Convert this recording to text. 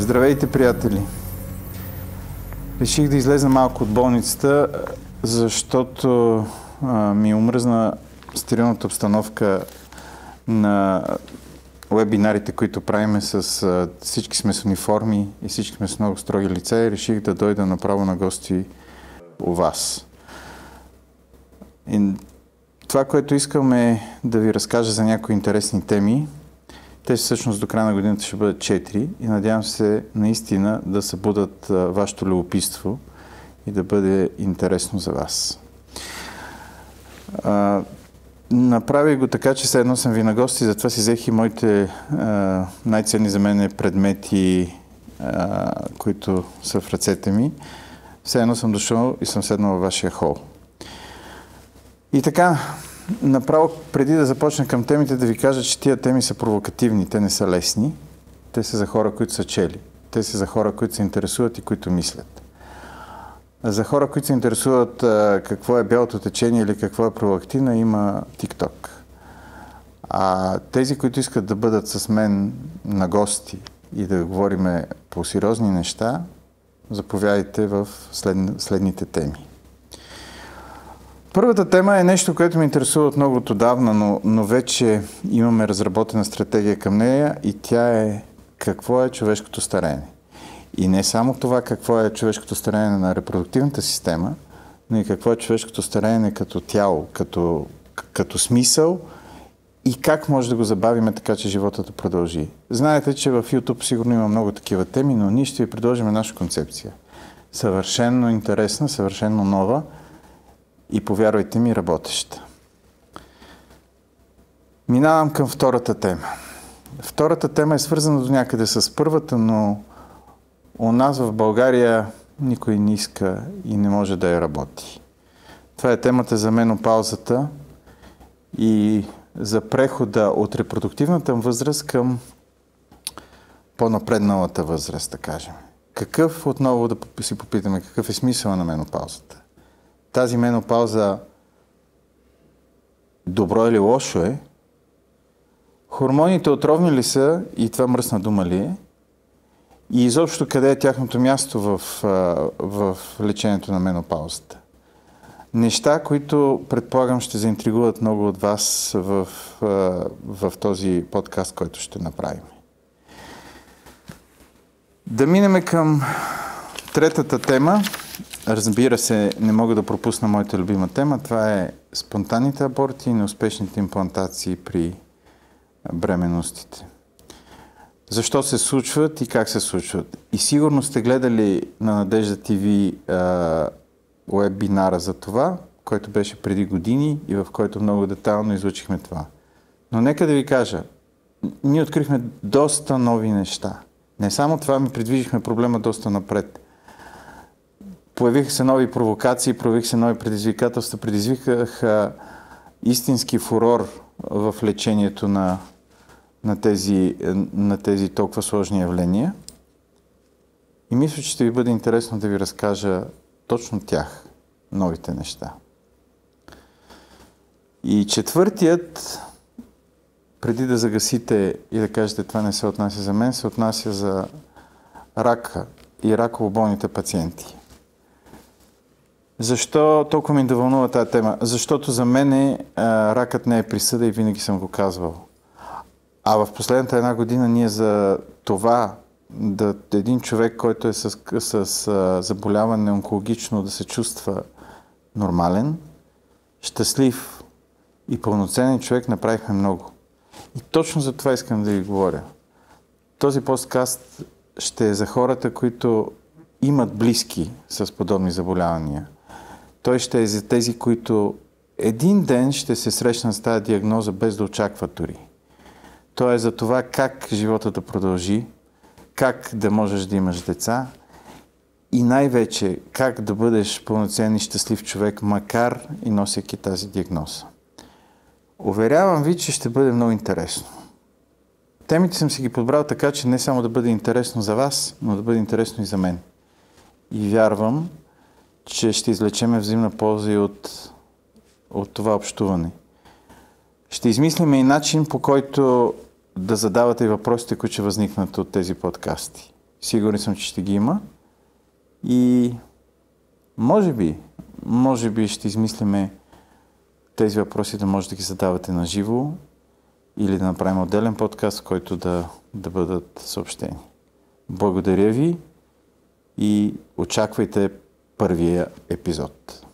Здравейте, приятели! Реших да излеза малко от болницата, защото ми омръзна стерилната обстановка на уебинарите, които правиме с всички сме с униформи и всички сме с много строги лица и реших да дойда направо на гости у вас. И това, което искам е да ви разкажа за някои интересни теми. Те всъщност до края на годината ще бъдат 4 и надявам се наистина да събудат вашето любопитство и да бъде интересно за вас. Направих го така, че все едно съм ви на гости, затова си взех и моите най-ценни за мен предмети, които са в ръцете ми. Все едно съм дошъл и съм седнал във вашия хол. И така, направо преди да започна към темите, да ви кажа, че тия теми са провокативни, те не са лесни. Те са за хора, които са чели. Те са за хора, които се интересуват и които мислят. За хора, които се интересуват какво е бялото течение или какво е провоактивна, има TikTok. А тези, които искат да бъдат с мен на гости и да говорим по сериозни неща, заповядайте в следните теми. Първата тема е нещо, което ме интересува от много отдавна, но вече имаме разработена стратегия към нея и тя е какво е човешкото стареене. И не само това какво е човешкото стареене на репродуктивната система, но и какво е човешкото стареене като тяло, като смисъл и как може да го забавим така, че живота да продължи. Знаете, че в YouTube сигурно има много такива теми, но ние ще ви предложим наша концепция. Съвършенно интересна, съвършенно нова и, повярвайте ми, работеща. Минавам към втората тема. Втората тема е свързана до някъде с първата, но у нас в България никой не иска и не може да я работи. Това е темата за менопаузата и за прехода от репродуктивната възраст към по-напредналата възраст, да кажем. Отново да си попитаме, какъв е смисъл на менопаузата? Тази менопауза добро или лошо е? Хормоните отровни ли са и това мръсна дума ли е? И изобщо къде е тяхното място в лечението на менопаузата? Неща, които предполагам ще заинтригуват много от вас в този подкаст, който ще направим. Да минем към третата тема. Разбира се, не мога да пропусна моята любима тема. Това е спонтанните аборти и неуспешните имплантации при бременностите. Защо се случват и как се случват? И сигурно сте гледали на Надежда ТВ уебинара за това, който беше преди години и в който много детайлно изучихме това. Но нека да ви кажа, ние открихме доста нови неща. Не само това, ми придвижихме проблема доста напред. Появиха се нови провокации, появиха се нови предизвикателства, предизвикаха истински фурор в лечението на тези толкова сложни явления. И мисля, че ще ви бъде интересно да ви разкажа точно тях, новите неща. И четвъртият, преди да загасите и да кажете това не се отнася за мен, се отнася за рака и раково болните пациенти. Защо толкова ми да вълнува тази тема? Защото за мен ракът не е присъда и винаги съм го казвал. А в последната една година ние за това един човек, който е с заболяване онкологично, да се чувства нормален, щастлив и пълноценен човек, направихме много. И точно за това искам да ви говоря. Този подкаст ще е за хората, които имат близки с подобни заболявания. Той ще е за тези, които един ден ще се срещнат с тази диагноза без да очакват дори. Той е за това как живота да продължи, как да можеш да имаш деца и най-вече как да бъдеш пълноценен и щастлив човек, макар и носейки тази диагноза. Уверявам ви, че ще бъде много интересно. Темите съм си ги подбрал така, че не само да бъде интересно за вас, но да бъде интересно и за мен. И вярвам, че ще извлечеме взаимна полза и от това общуване. Ще измислим и начин, по който да задавате и въпросите, които ще възникнат от тези подкасти. Сигурен съм, че ще ги има. И може би ще измислиме тези въпроси да може да ги задавате на живо или да направим отделен подкаст, в който да бъдат съобщени. Благодаря ви и очаквайте първия епизод.